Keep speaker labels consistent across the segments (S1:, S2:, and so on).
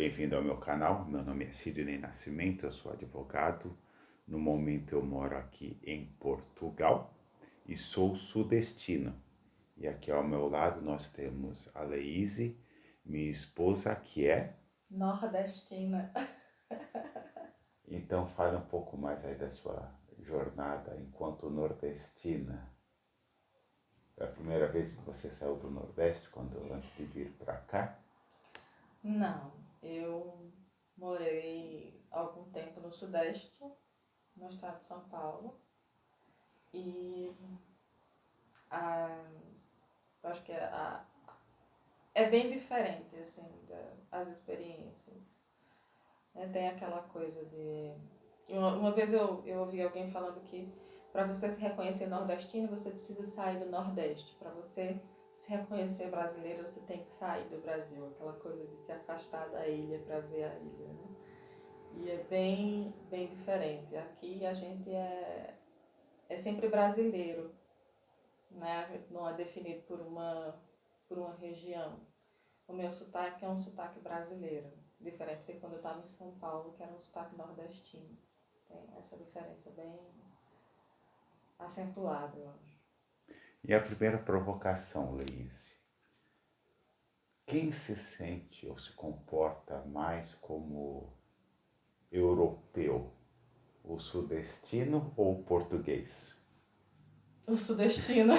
S1: Bem-vindo ao meu canal, meu nome é Sidney Nascimento, eu sou advogado. No momento eu moro aqui em Portugal e sou sudestino. E aqui ao meu lado nós temos a Leíse, minha esposa, que é...
S2: Nordestina.
S1: Então fale um pouco mais aí da sua jornada enquanto nordestina. É a primeira vez que você saiu do Nordeste, antes de vir para cá?
S2: Não, eu morei algum tempo no Sudeste, no estado de São Paulo, e a, acho que é bem diferente, assim, as experiências. Tem aquela coisa de... Uma vez eu ouvi alguém falando que para você se reconhecer nordestino, você precisa sair do Nordeste. Para você se reconhecer brasileiro, você tem que sair do Brasil. Aquela coisa de se afastar da ilha para ver a ilha, né? E é bem, bem diferente. Aqui a gente é sempre brasileiro, né? A gente não é definido por uma região. O meu sotaque é um sotaque brasileiro, diferente de quando eu estava em São Paulo, que era um sotaque nordestino. Tem essa diferença bem acentuada, eu acho.
S1: E a primeira provocação, Leíse. Quem se sente ou se comporta mais como europeu? O sudestino ou o português?
S2: O sudestino.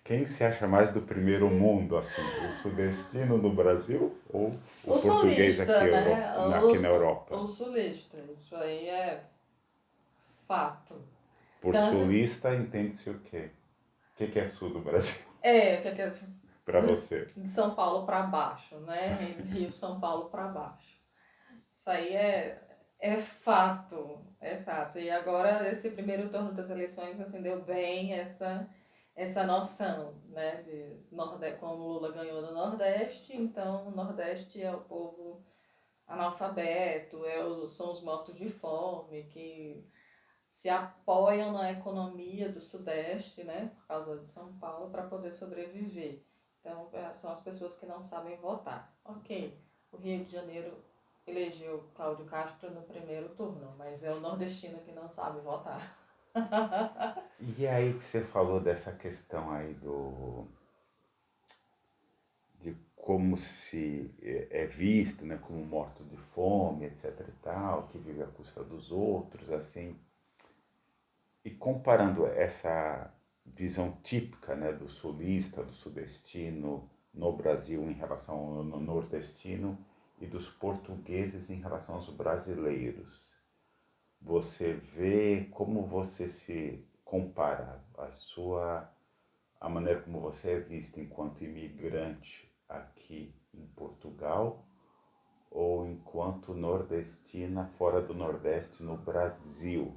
S1: Quem se acha mais do primeiro mundo, assim? O sudestino no Brasil ou o
S2: O
S1: português
S2: sulista, né?
S1: aqui na Europa?
S2: O sulista, isso aí é fato.
S1: Por
S2: Tanto
S1: sulista entende-se o quê? O que é sul do Brasil
S2: o que é
S1: para você?
S2: de São Paulo para baixo, né? Rio São Paulo para baixo. Isso aí é fato, é fato. E agora esse primeiro turno das eleições assim, deu bem essa noção, né? Como Lula ganhou no Nordeste, então o Nordeste é o povo analfabeto, são os mortos de fome, que se apoiam na economia do Sudeste, né? Por causa de São Paulo, para poder sobreviver. Então, são as pessoas que não sabem votar. Ok, o Rio de Janeiro elegeu Cláudio Castro no primeiro turno, mas é o nordestino que não sabe votar.
S1: E aí que você falou dessa questão aí de como se é visto, né, como morto de fome, etc e tal, que vive à custa dos outros, assim. E comparando essa visão típica, né, do sulista, do sudestino no Brasil em relação ao nordestino e dos portugueses em relação aos brasileiros, você vê como você se compara a maneira como você é visto enquanto imigrante aqui em Portugal ou enquanto nordestina fora do Nordeste no Brasil?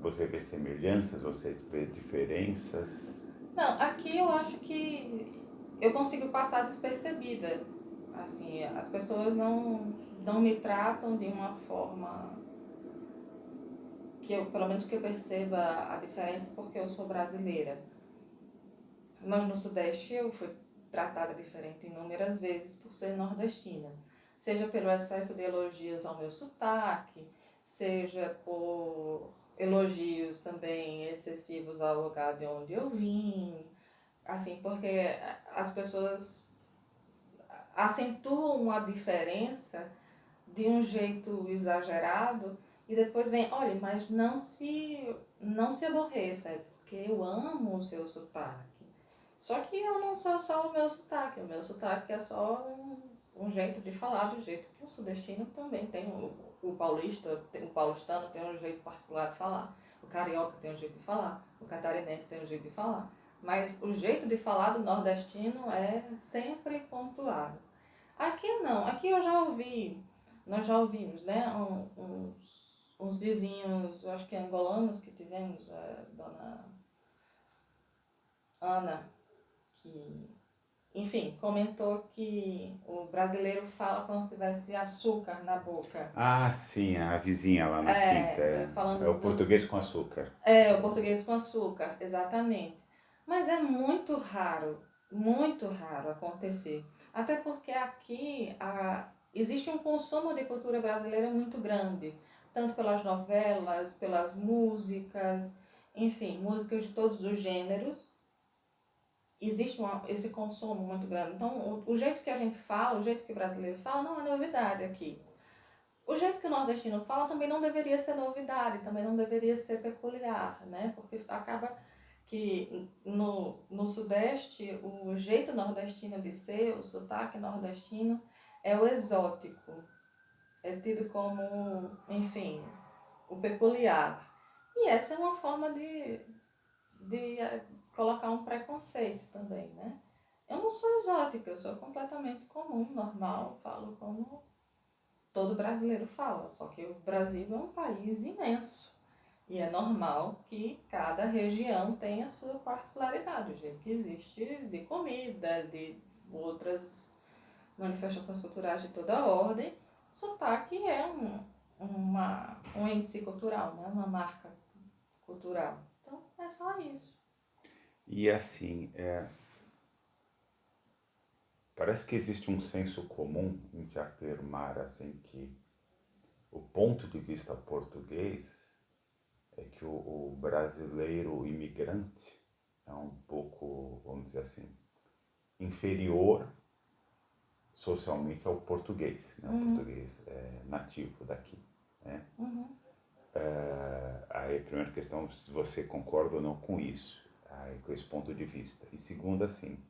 S1: Você vê semelhanças, você vê diferenças?
S2: Não, aqui eu acho que eu consigo passar despercebida. Assim, as pessoas não me tratam de uma forma que eu, pelo menos que eu perceba a diferença, porque eu sou brasileira. Mas no Sudeste eu fui tratada diferente inúmeras vezes por ser nordestina. Seja pelo excesso de elogios ao meu sotaque, seja por elogios também excessivos ao lugar de onde eu vim. Assim, porque as pessoas acentuam a diferença de um jeito exagerado e depois vem, olha, mas não se aborreça, é porque eu amo o seu sotaque. Só que eu não sou só o meu sotaque é só um jeito de falar, do jeito que o sudestino também tem. O paulistano tem um jeito particular de falar, o carioca tem um jeito de falar, o catarinense tem um jeito de falar. Mas o jeito de falar do nordestino é sempre pontuado. Aqui não, aqui nós já ouvimos, né, uns vizinhos, eu acho que angolanos que tivemos, a dona Ana, que, enfim, comentou que o brasileiro fala como se tivesse açúcar na boca.
S1: Ah, sim, a vizinha lá na quinta. É
S2: Falando
S1: o português com açúcar.
S2: o português com açúcar, exatamente. Mas é muito raro. muito raro acontecer. Até porque aqui existe um consumo de cultura brasileira muito grande, tanto pelas novelas, pelas músicas, enfim, músicas de todos os gêneros. Existe esse consumo muito grande. Então, o jeito que a gente fala, o jeito que o brasileiro fala, não é novidade aqui. O jeito que o nordestino fala também não deveria ser novidade, também não deveria ser peculiar, né? Porque acaba que no Sudeste, o jeito nordestino de ser, o sotaque nordestino, é o exótico. É tido como, enfim, o peculiar. E essa é uma forma de colocar um preconceito também, né? Eu não sou exótica, eu sou completamente comum, normal, falo como todo brasileiro fala, só que o Brasil é um país imenso. E é normal que cada região tenha a sua particularidade, o jeito que existe de comida, de outras manifestações culturais de toda ordem. Sotaque é um índice cultural, né? Uma marca cultural. Então é só isso.
S1: E assim, parece que existe um senso comum em se afirmar assim que o ponto de vista português é que o brasileiro imigrante é um pouco, vamos dizer assim, inferior socialmente ao português, né? O português nativo daqui, né? Aí, primeira questão, se você concorda ou não com isso, aí, com esse ponto de vista. E segundo, assim,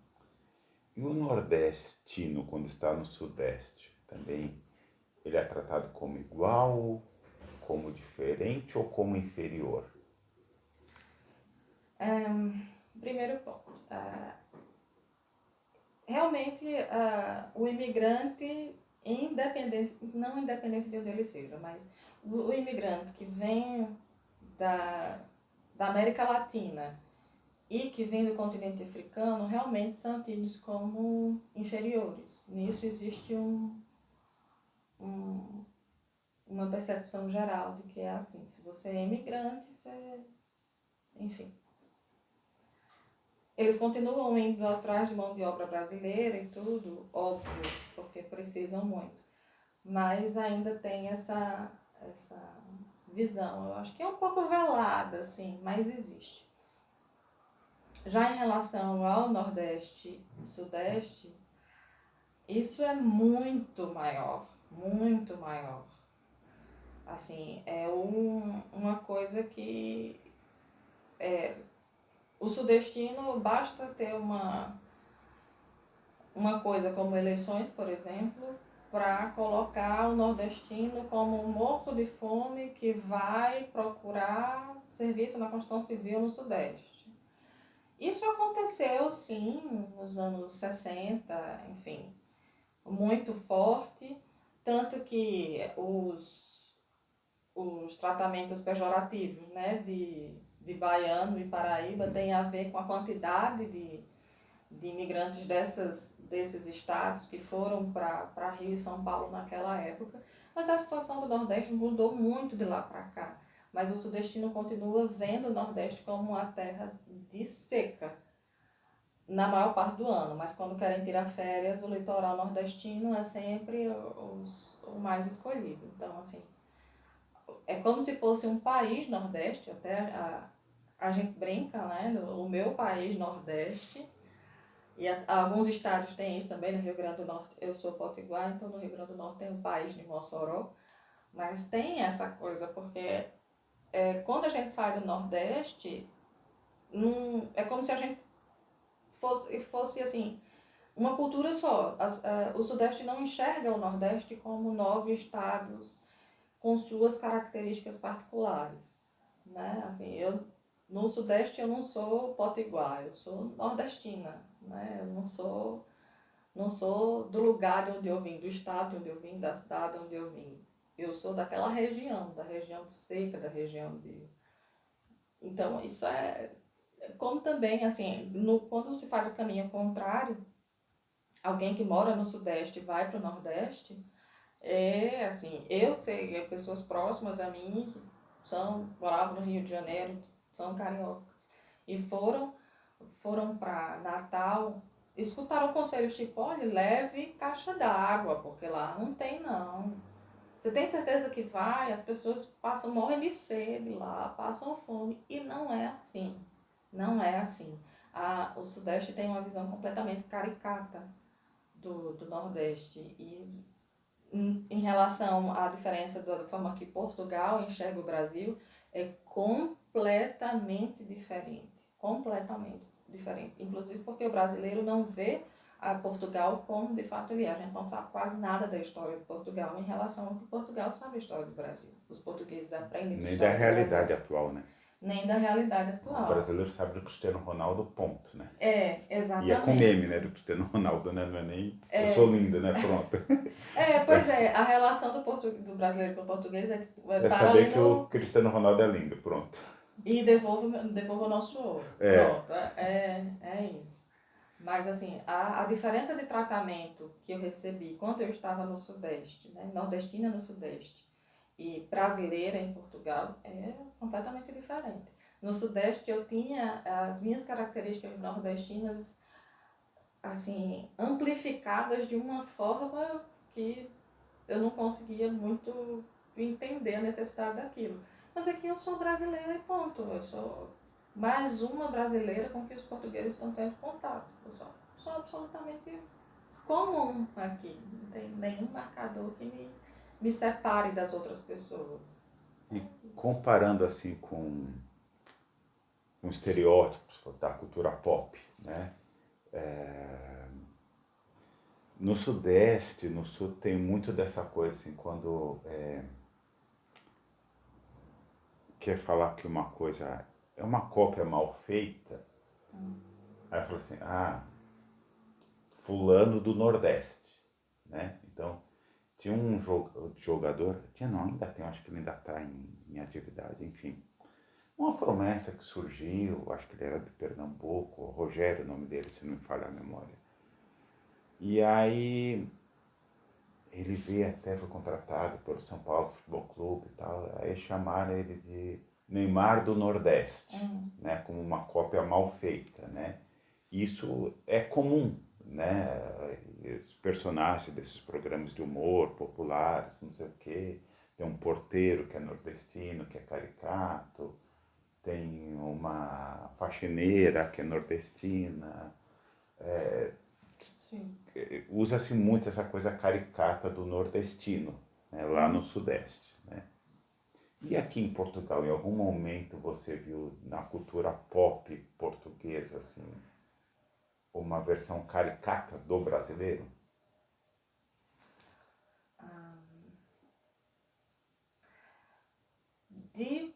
S1: e o nordestino, quando está no sudeste, também, ele é tratado como igual, como diferente ou como inferior?
S2: Primeiro ponto. Realmente, o imigrante, independente, não independente de onde ele seja, mas o imigrante que vem da América Latina e que vem do continente africano realmente são tidos como inferiores. Nisso existe um, uma percepção geral de que é assim. Se você é imigrante, você, enfim. Eles continuam indo atrás de mão de obra brasileira e tudo, óbvio, porque precisam muito. Mas ainda tem essa visão. Eu acho que é um pouco velada, assim, mas existe. Já em relação ao Nordeste e Sudeste, isso é muito maior, muito maior. Assim, é uma coisa que o sudestino basta ter uma coisa como eleições, por exemplo, para colocar o nordestino como um morto de fome que vai procurar serviço na construção civil no Sudeste. Isso aconteceu, sim, nos anos 60, enfim, muito forte, tanto que os tratamentos pejorativos, né, de baiano e paraíba têm a ver com a quantidade de imigrantes desses estados que foram para Rio e São Paulo naquela época. Mas a situação do Nordeste mudou muito de lá para cá. Mas o sudestino continua vendo o Nordeste como uma terra de seca na maior parte do ano. Mas quando querem tirar férias, o litoral nordestino é sempre o mais escolhido. Então, assim, é como se fosse um país Nordeste, até a gente brinca, né? O meu país Nordeste. E alguns estados têm isso também, no Rio Grande do Norte. Eu sou potiguar, então no Rio Grande do Norte tem o país de Mossoró. Mas tem essa coisa, porque quando a gente sai do Nordeste, é como se a gente fosse assim, uma cultura só. O Sudeste não enxerga o Nordeste como 9 estados com suas características particulares, né? Assim, no Sudeste eu não sou potiguar, eu sou nordestina, né? Eu não sou do lugar de onde eu vim, do estado de onde eu vim, da cidade onde eu vim. Eu sou daquela região, da região de seca, da região de... Então, isso é... Como também, assim, quando se faz o caminho contrário, alguém que mora no Sudeste vai para o Nordeste, assim, eu sei, pessoas próximas a mim, que moravam no Rio de Janeiro, são cariocas, e foram para Natal escutaram conselhos tipo, olha, leve caixa d'água, porque lá não tem não. Você tem certeza que vai? As pessoas passam, morrem de sede lá, passam fome. E não é assim. Não é assim. O Sudeste tem uma visão completamente caricata do Nordeste. E em relação à diferença da forma que Portugal enxerga o Brasil, é completamente diferente. Completamente diferente. Inclusive porque o brasileiro não vê a Portugal como de fato ele é. A gente não sabe quase nada da história de Portugal em relação ao que Portugal sabe a história do Brasil. Os portugueses aprendem a
S1: Nem da
S2: história do
S1: realidade
S2: Brasil.
S1: atual, né?
S2: Nem da realidade
S1: O
S2: atual.
S1: brasileiro sabe do Cristiano Ronaldo, ponto, né?
S2: Exatamente.
S1: E é com meme, né, do Cristiano Ronaldo, né? Não é nem eu sou linda, né? Pronto.
S2: Pois é, a relação do brasileiro com o português é tipo,
S1: É
S2: para ali
S1: saber que o
S2: no.
S1: Cristiano Ronaldo é lindo, pronto.
S2: E devolva o nosso ouro.
S1: É,
S2: Pronto, é isso. Mas assim, a diferença de tratamento que eu recebi quando eu estava no Sudeste, né, nordestina no Sudeste, e brasileira em Portugal, é completamente diferente. No Sudeste eu tinha as minhas características nordestinas assim, amplificadas de uma forma que eu não conseguia muito entender a necessidade daquilo. Mas aqui eu sou brasileira e ponto. Eu sou mais uma brasileira com que os portugueses estão tendo contato. Eu sou absolutamente comum aqui. Não tem nenhum marcador que me separe das outras pessoas.
S1: e comparando assim com estereótipos da cultura pop, né? No Sudeste, no Sul, tem muito dessa coisa, assim, quando quer falar que uma coisa é uma cópia mal feita, aí fala assim, fulano do Nordeste, né? Então, tinha um jogador, tinha não, ainda tem, acho que ele ainda está em atividade, enfim. Uma promessa que surgiu, acho que ele era de Pernambuco, Rogério, o nome dele, se não me falha a memória. E aí ele veio até, foi contratado pelo São Paulo Futebol Clube e tal, aí chamaram ele de Neymar do Nordeste, né, como uma cópia mal feita, né. Isso é comum, né, os personagens desses programas de humor populares, não sei o quê, tem um porteiro que é nordestino, que é caricato, tem uma faxineira que é nordestina,
S2: Sim.
S1: usa-se muito essa coisa caricata do nordestino, né, lá no Sudeste. Né? E aqui em Portugal, em algum momento você viu na cultura pop portuguesa assim, uma versão caricata do brasileiro?
S2: De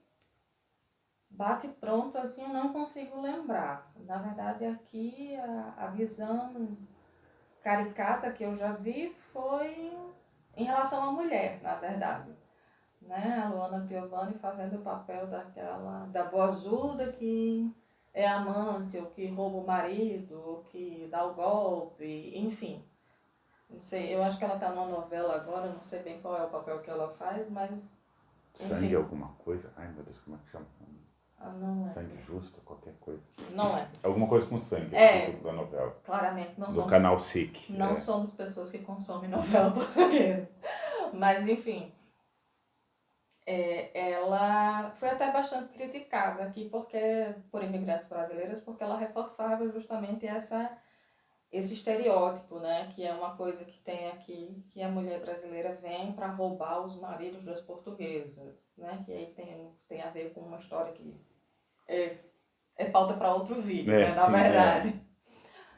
S2: bate pronto assim eu não consigo lembrar. Na verdade aqui a visão caricata que eu já vi foi em relação à mulher, na verdade. Né? A Luana Piovani fazendo o papel da boazuda que é amante, ou que rouba o marido, ou que dá o golpe, enfim. Não sei, eu acho que ela está numa novela agora, não sei bem qual é o papel que ela faz, mas
S1: Sangue
S2: enfim.
S1: alguma coisa? Ai meu Deus, como é que chama?
S2: Não é.
S1: Sangue justo, qualquer coisa.
S2: Não é.
S1: Alguma coisa com sangue, no título da novela.
S2: Claramente não
S1: Do
S2: somos,
S1: canal SIC.
S2: não somos pessoas que consomem novela portuguesa. Mas enfim, ela foi até bastante criticada aqui por imigrantes brasileiras, porque ela reforçava justamente esse estereótipo, né, que é uma coisa que tem aqui, que a mulher brasileira vem para roubar os maridos das portuguesas, né, que aí tem a ver com uma história que é, é pauta para outro vídeo, né, na
S1: Sim,
S2: verdade.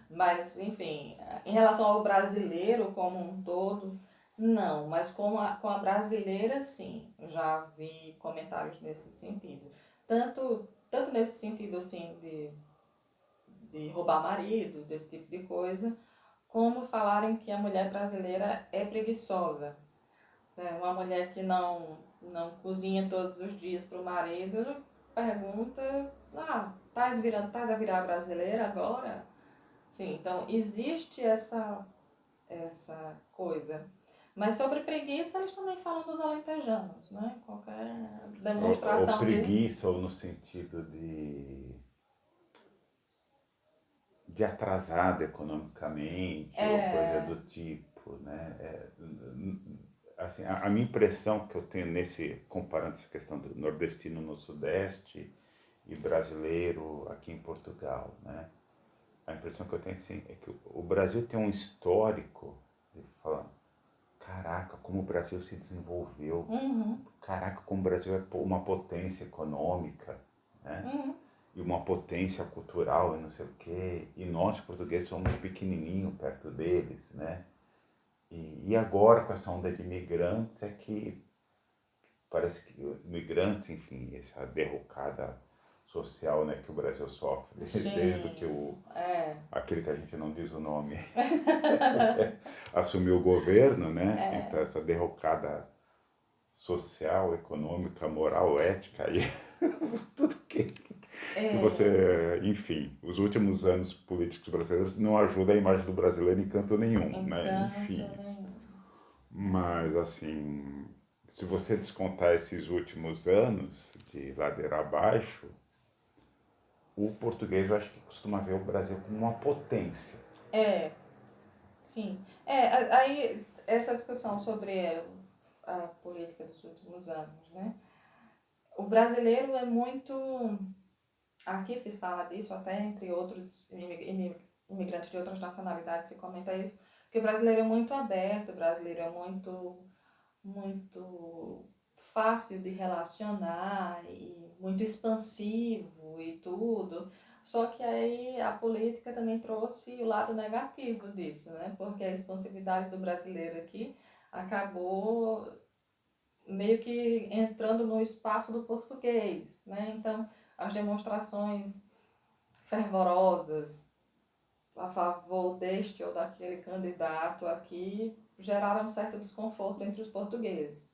S2: Mas, enfim, em relação ao brasileiro como um todo, não. Mas com a brasileira, sim. Eu já vi comentários nesse sentido. Tanto nesse sentido, assim, de roubar marido, desse tipo de coisa, como falarem que a mulher brasileira é preguiçosa. É uma mulher que não cozinha todos os dias para o marido, pergunta, estás a virar brasileira agora? Sim, então existe essa coisa. Mas sobre preguiça, eles também falam dos alentejanos, né? Qualquer
S1: ou
S2: demonstração de...
S1: preguiça, ou no sentido de atrasado economicamente ou coisa
S2: É.
S1: do tipo, né? Assim, a minha impressão que eu tenho comparando essa questão do nordestino no Sudeste e brasileiro aqui em Portugal, né? A impressão que eu tenho assim, é que o Brasil tem um histórico de falar, caraca, como o Brasil se desenvolveu,
S2: Uhum.
S1: caraca, como o Brasil é uma potência econômica, né?
S2: Uhum.
S1: E uma potência cultural e não sei o quê. E nós, portugueses, somos pequenininho perto deles, né? E agora, com essa onda de imigrantes, é que parece que imigrantes, enfim, essa derrocada social, né, que o Brasil sofre, desde que
S2: Sim. É.
S1: aquele que a gente não diz o nome, assumiu o governo, né? Então,
S2: É.
S1: essa derrocada social, econômica, moral, ética, e tudo que
S2: É.
S1: você, enfim, os últimos anos políticos brasileiros não ajudam a imagem do brasileiro em canto nenhum, né?
S2: Encanto
S1: Enfim,
S2: nenhum.
S1: mas assim, se você descontar esses últimos anos de ladeira abaixo, o português eu acho que costuma ver o Brasil como uma potência.
S2: É. Sim. Aí essa discussão sobre a política dos últimos anos, né? O brasileiro é muito. Aqui se fala disso, até entre outros imigrantes de outras nacionalidades se comenta isso, que o brasileiro é muito aberto, o brasileiro é muito fácil de relacionar e muito expansivo e tudo. Só que aí a política também trouxe o lado negativo disso, né? Porque a expansividade do brasileiro aqui acabou meio que entrando no espaço do português, né? Então, as demonstrações fervorosas a favor deste ou daquele candidato aqui geraram um certo desconforto entre os portugueses.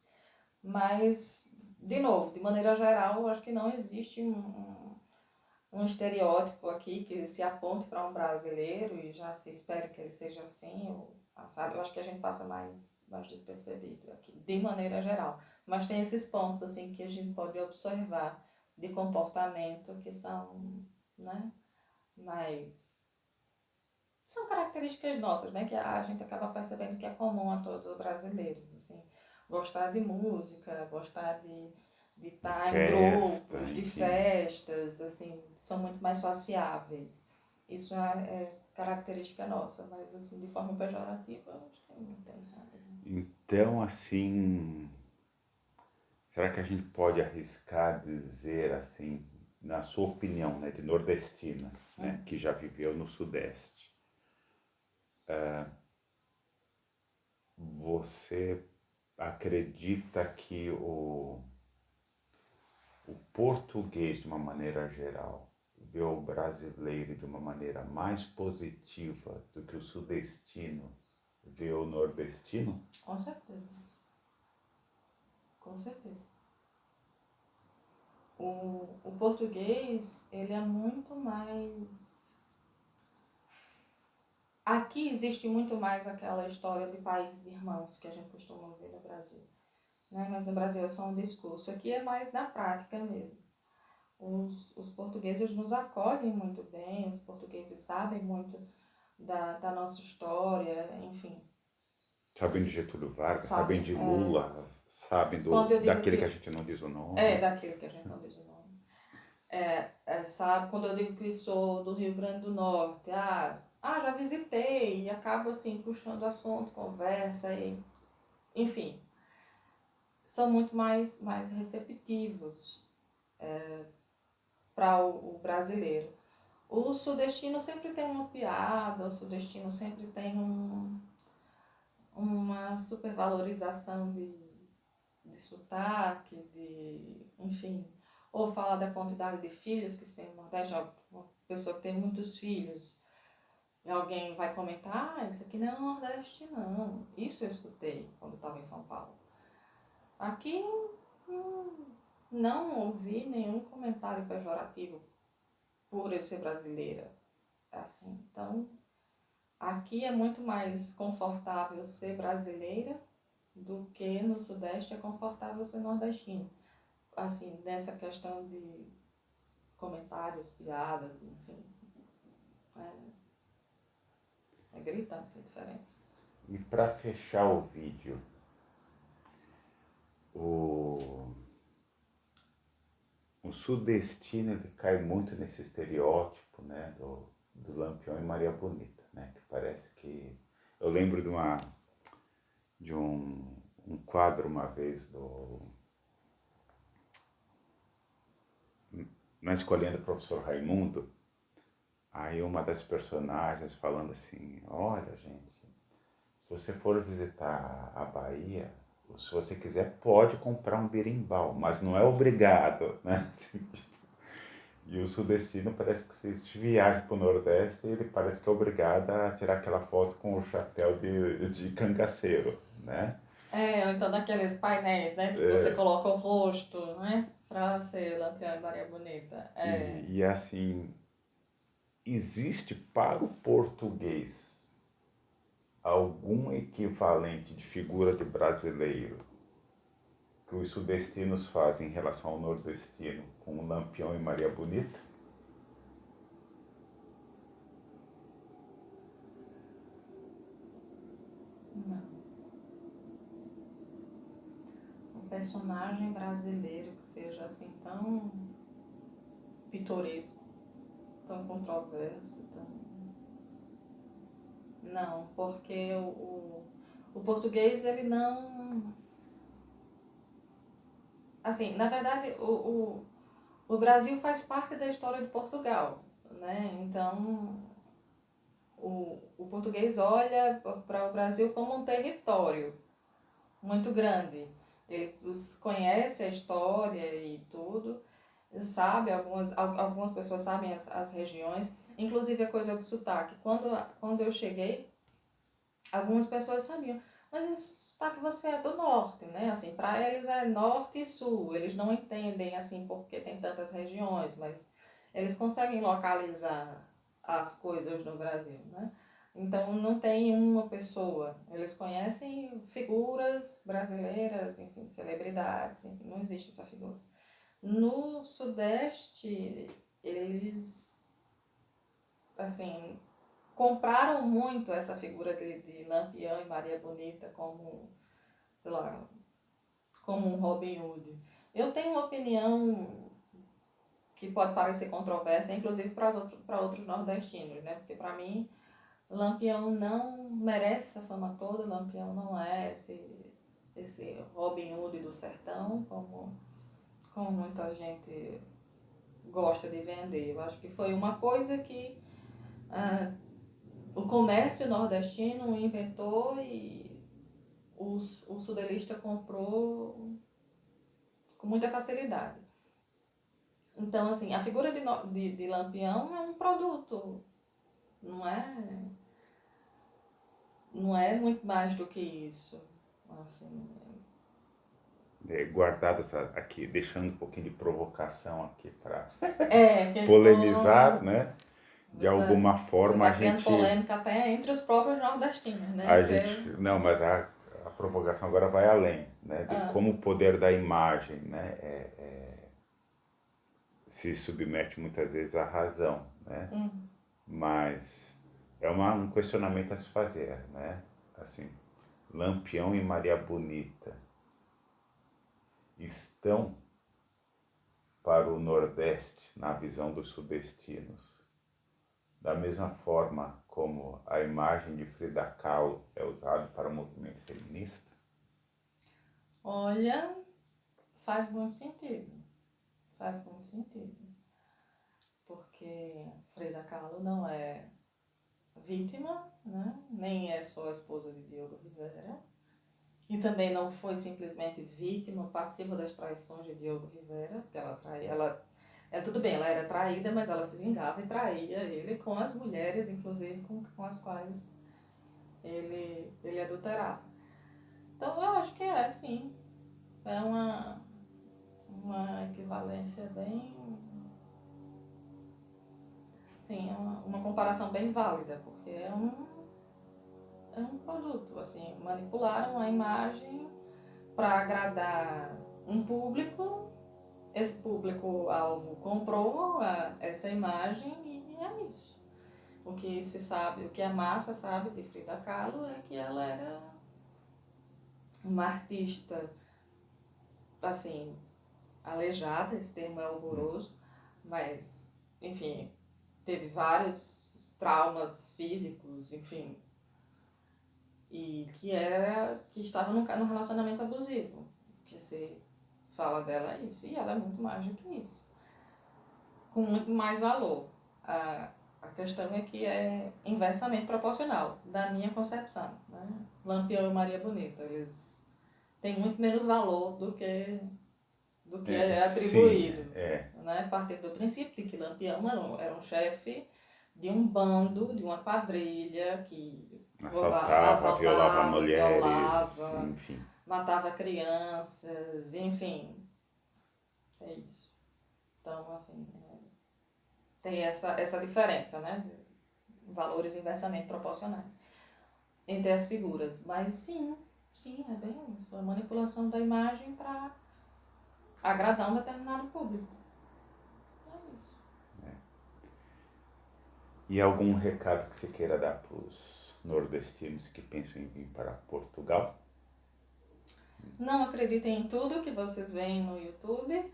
S2: Mas, de novo, de maneira geral, eu acho que não existe um estereótipo aqui que se aponte para um brasileiro e já se espere que ele seja assim, ou, sabe? Eu acho que a gente passa mais despercebido aqui, de maneira geral. Mas tem esses pontos assim que a gente pode observar de comportamento que são, né, mais são características nossas, né, que a gente acaba percebendo que é comum a todos os brasileiros, assim, gostar de música, gostar de
S1: De
S2: estar em
S1: festa,
S2: grupos, de
S1: enfim.
S2: festas, assim, são muito mais sociáveis. Isso é característica nossa, mas assim, de forma pejorativa, eu acho que não tem nada.
S1: Então, assim, será que a gente pode arriscar dizer assim, na sua opinião, né, de nordestina, né, que já viveu no Sudeste, você acredita que o português, de uma maneira geral, vê o brasileiro de uma maneira mais positiva do que o sudestino vê o nordestino?
S2: Com certeza, com certeza. O português, ele é muito mais. Aqui existe muito mais aquela história de países irmãos que a gente costuma ver no Brasil. Né? Mas no Brasil é só um discurso. Aqui é mais na prática mesmo. Os portugueses nos acolhem muito bem, os portugueses sabem muito da nossa história, enfim.
S1: Sabem de Getúlio Vargas, sabem
S2: Sabem.
S1: de Lula, sabem
S2: Quando eu digo
S1: daquele que a
S2: que.
S1: gente não diz o
S2: É,
S1: nome.
S2: daquele que a gente não diz o nome. Sabe, quando eu digo que sou do Rio Grande do Norte, já visitei, e acabo assim, puxando assunto, conversa, enfim, são muito mais receptivos para o brasileiro. O sudestino sempre tem uma piada, o sudestino sempre tem uma supervalorização de sotaque, enfim, ou fala da quantidade de filhos que se tem no Nordeste, uma pessoa que tem muitos filhos, e alguém vai comentar, isso aqui não é Nordeste não. Isso eu escutei quando estava em São Paulo. Aqui não ouvi nenhum comentário pejorativo por eu ser brasileira. Assim, então, aqui é muito mais confortável ser brasileira do que no Sudeste é confortável ser nordestino. Assim, nessa questão de comentários, piadas, enfim. É gritante a diferença.
S1: E para fechar o vídeo, o, o sudestino ele cai muito nesse estereótipo, né, do Lampião e Maria Bonita, né, que parece que... Eu lembro de um quadro uma vez na escolinha do professor Raimundo, aí uma das personagens falando assim, olha gente, se você for visitar a Bahia, se você quiser pode comprar um berimbau, mas não é obrigado, né? E o sudestino parece que se viaja para o Nordeste, ele parece que é obrigado a tirar aquela foto com o chapéu de cangaceiro, né?
S2: Ou então daqueles painéis, né? Que você coloca o rosto, né? Pra ser Lampião e Maria Bonita.
S1: E assim, existe para o português algum equivalente de figura de brasileiro que os sudestinos fazem em relação ao nordestino com o Lampião e Maria Bonita?
S2: Não. Um personagem brasileiro que seja assim tão pitoresco, tão controverso, tão... Não, porque o português, ele não... Assim, na verdade, o Brasil faz parte da história de Portugal, né? Então, o português olha para o Brasil como um território muito grande. Ele conhece a história e tudo, sabe, algumas pessoas sabem as regiões, inclusive a coisa do sotaque. Quando eu cheguei, algumas pessoas sabiam, mas esse sotaque você é do norte, né? Assim, para eles é norte e sul, eles não entendem assim porque tem tantas regiões, mas eles conseguem localizar as coisas no Brasil, né? Então não tem uma pessoa, eles conhecem figuras brasileiras, enfim, celebridades, enfim, não existe essa figura. No Sudeste, eles, assim, compraram muito essa figura de Lampião e Maria Bonita como, sei lá, como um Robin Hood. Eu tenho uma opinião que pode parecer controversa, inclusive para outros nordestinos, né? Porque para mim, Lampião não merece essa fama toda, Lampião não é esse Robin Hood do sertão, como muita gente gosta de vender. Eu acho que foi uma coisa que o comércio nordestino inventou e o sudelista comprou com muita facilidade. Então, assim, a figura de Lampião é um produto, não é, não é muito mais do que isso. Assim,
S1: Guardadas aqui, deixando um pouquinho de provocação aqui para
S2: que
S1: polemizar, né? De alguma
S2: você
S1: forma
S2: está criando polêmica até entre os próprios nordestinos, né?
S1: a gente, não, mas a provocação agora vai além, né? De como o poder da imagem, né? Se submete muitas vezes à razão, né? Mas é um questionamento a se fazer, né? Assim, Lampião e Maria Bonita estão para o Nordeste, na visão dos sudestinos, da mesma forma como a imagem de Frida Kahlo é usada para o movimento feminista?
S2: Olha, faz muito sentido. Faz muito sentido. Porque Frida Kahlo não é vítima, né? Nem é só a esposa de Diogo Rivera. E também não foi simplesmente vítima passiva das traições de Diogo Rivera, porque ela traía, tudo bem, ela era traída, mas ela se vingava e traía ele com as mulheres, inclusive com as quais ele adulterava. Então eu acho que é, sim, é uma equivalência bem, sim, é uma comparação bem válida, porque é um produto, assim, manipularam a imagem para agradar um público, esse público-alvo comprou essa imagem e é isso. O que se sabe, o que a massa sabe de Frida Kahlo é que ela era uma artista, assim, aleijada, esse termo é horroroso, mas, enfim, teve vários traumas físicos, enfim, e que estava num relacionamento abusivo, que se fala dela é isso, e ela é muito mais do que isso, com muito mais valor. A questão é que é inversamente proporcional, da minha concepção, né? Lampião e Maria Bonita, eles têm muito menos valor do que é
S1: Sim,
S2: atribuído, né? Partindo do princípio de que Lampião era um chefe de um bando, de uma quadrilha que
S1: assaltava, violava
S2: assaltava,
S1: mulheres,
S2: violava,
S1: enfim.
S2: matava crianças, enfim, é isso. Então, assim, tem essa diferença, né? Valores inversamente proporcionais entre as figuras. Mas sim, é bem isso. A manipulação da imagem para agradar um determinado público. É isso.
S1: E algum recado que você queira dar para os nordestinos que pensam em vir para Portugal?
S2: Não acreditem em tudo que vocês veem no YouTube.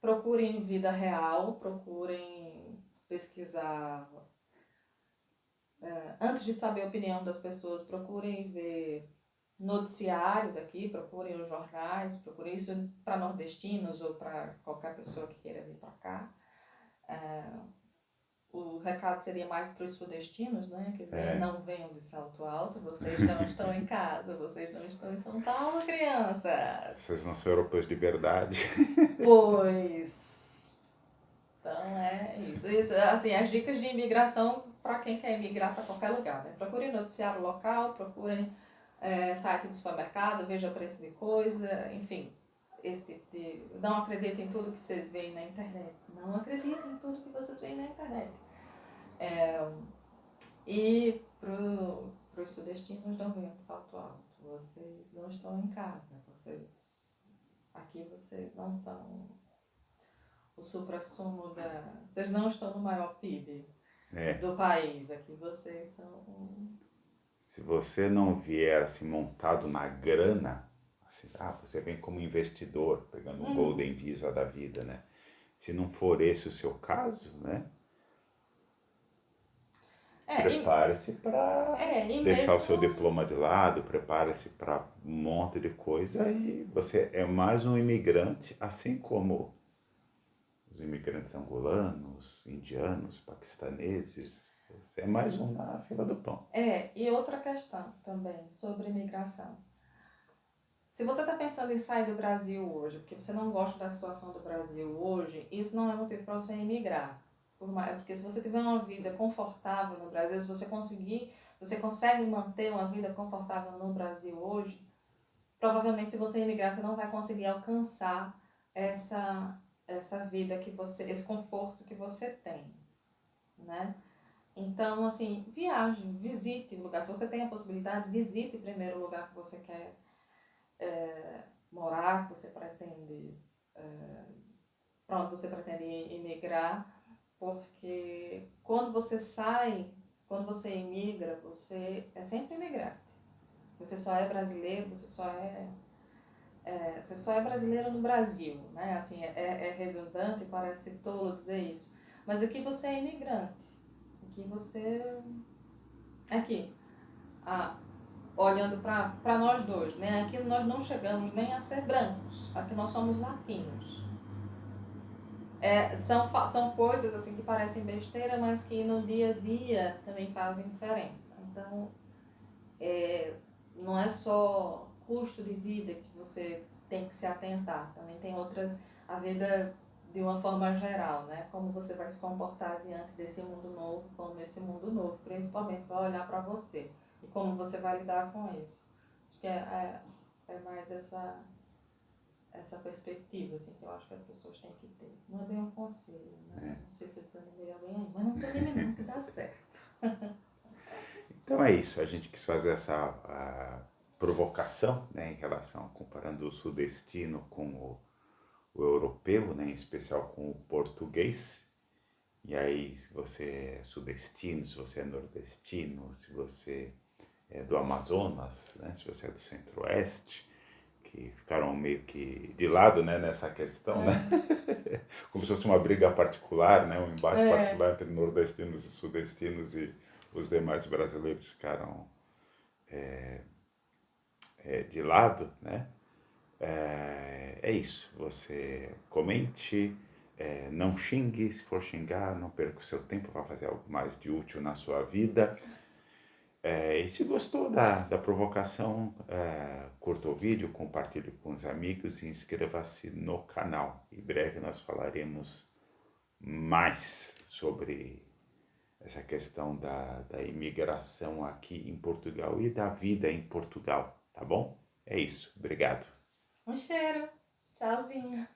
S2: Procurem vida real, procurem pesquisar. Antes de saber a opinião das pessoas, procurem ver noticiário daqui, procurem os jornais, procurem isso para nordestinos ou para qualquer pessoa que queira vir para cá. O recado seria mais para os sudestinos, né? Que não venham de Salto Alto, vocês não estão em casa, vocês não estão em São Paulo, crianças.
S1: Vocês não são europeus de verdade.
S2: Pois. Então é isso. Assim, as dicas de imigração para quem quer imigrar para qualquer lugar, né? Procurem noticiário local, procurem site de supermercado, veja preço de coisa, enfim. Esse tipo de... Não acreditem em tudo que vocês veem na internet. Não acreditem em tudo que vocês veem na internet. E para os sudestinos, não venham de Salto Alto. Vocês não estão em casa. Aqui vocês não são o suprassumo da... Vocês não estão no maior PIB do país. Aqui vocês são...
S1: Se você não vier assim montado na grana, assim, você vem como investidor, pegando um Golden Visa da vida, né? Se não for esse o seu caso, né? Prepare-se para deixar o seu diploma de lado, prepare-se para um monte de coisa e você é mais um imigrante, assim como os imigrantes angolanos, indianos, paquistaneses. Você é mais um na fila do pão.
S2: E outra questão também sobre imigração. Se você está pensando em sair do Brasil hoje, porque você não gosta da situação do Brasil hoje, isso não é motivo para você emigrar. Porque se você tiver uma vida confortável no Brasil, se você consegue manter uma vida confortável no Brasil hoje, provavelmente se você emigrar, você não vai conseguir alcançar essa vida esse conforto que você tem, né? Então, assim, viaje, visite o lugar. Se você tem a possibilidade, visite primeiro o lugar que você quer morar, que você pretende, para onde você pretende emigrar, porque quando você emigra, você é sempre imigrante. Você só é brasileiro, você só é brasileiro no Brasil, né? Assim, é redundante, parece tolo dizer isso. Mas aqui você é imigrante. Aqui, olhando para nós dois, né? Aqui nós não chegamos nem a ser brancos. Aqui nós somos latinos. São coisas assim que parecem besteira, mas que no dia a dia também fazem diferença. Então, não é só custo de vida que você tem que se atentar, também tem outras, a vida de uma forma geral, né? Como você vai se comportar diante desse mundo novo, como esse mundo novo, principalmente vai olhar para você e como você vai lidar com isso. Acho que é mais essa perspectiva, assim, que eu acho que as pessoas têm que ter. Não é bem um conselho, né? Não sei se eu desanimei alguém aí, mas não desanime não, que dá certo.
S1: Então é isso, a gente quis fazer essa provocação, né, em relação, comparando o sudestino com o europeu, né, em especial com o português, E aí, se você é sudestino, se você é nordestino, se você é do Amazonas, né? Se você é do Centro-Oeste, que ficaram meio que de lado, né, nessa questão, né? Como se fosse uma briga particular, né? Um embate
S2: É,
S1: particular entre nordestinos e sudestinos e os demais brasileiros ficaram de lado, né? É isso. Você comente, não xingue, se for xingar, não perca o seu tempo para fazer algo mais de útil na sua vida. E se gostou da provocação, curta o vídeo, compartilhe com os amigos e inscreva-se no canal. Em breve nós falaremos mais sobre essa questão da imigração aqui em Portugal e da vida em Portugal, tá bom? É isso. Obrigado.
S2: um cheiro. Tchauzinho.